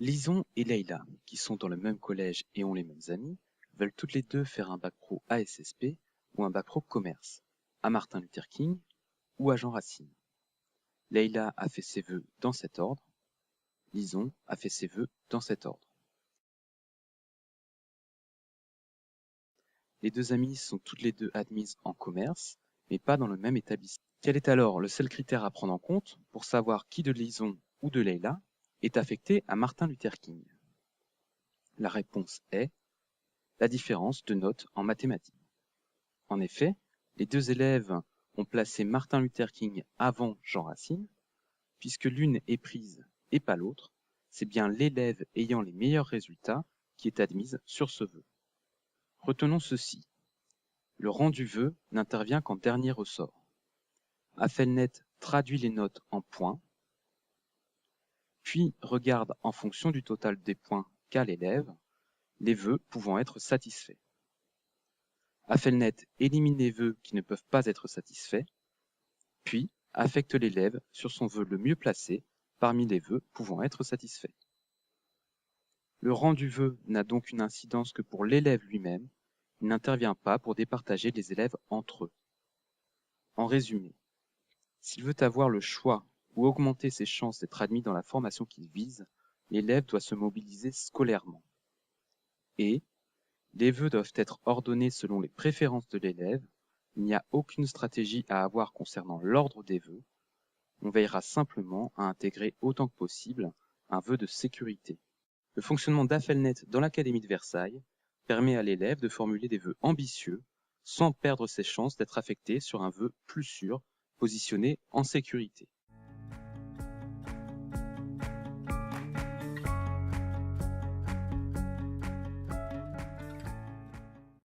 Lison et Leïla, qui sont dans le même collège et ont les mêmes amis, veulent toutes les deux faire un bac pro ASSP ou un bac pro commerce, à Martin Luther King ou à Jean Racine. Leïla a fait ses vœux dans cet ordre, Lison a fait ses vœux dans cet ordre. Les deux amies sont toutes les deux admises en commerce, mais pas dans le même établissement. Quel est alors le seul critère à prendre en compte pour savoir qui de Lison ou de Leïla est affecté à Martin Luther King? La réponse est la différence de notes en mathématiques. En effet, les deux élèves ont placé Martin Luther King avant Jean Racine, puisque l'une est prise et pas l'autre, c'est bien l'élève ayant les meilleurs résultats qui est admise sur ce vœu. Retenons ceci. Le rang du vœu n'intervient qu'en dernier ressort. Affelnet traduit les notes en points, puis regarde en fonction du total des points qu'a l'élève, les vœux pouvant être satisfaits. Affelnet élimine les vœux qui ne peuvent pas être satisfaits, puis affecte l'élève sur son vœu le mieux placé parmi les vœux pouvant être satisfaits. Le rang du vœu n'a donc une incidence que pour l'élève lui-même, il n'intervient pas pour départager les élèves entre eux. En résumé, s'il veut avoir le choix ou augmenter ses chances d'être admis dans la formation qu'il vise, l'élève doit se mobiliser scolairement. Et les vœux doivent être ordonnés selon les préférences de l'élève, il n'y a aucune stratégie à avoir concernant l'ordre des vœux, on veillera simplement à intégrer autant que possible un vœu de sécurité. Le fonctionnement d'Affelnet dans l'Académie de Versailles permet à l'élève de formuler des vœux ambitieux sans perdre ses chances d'être affecté sur un vœu plus sûr, positionné en sécurité.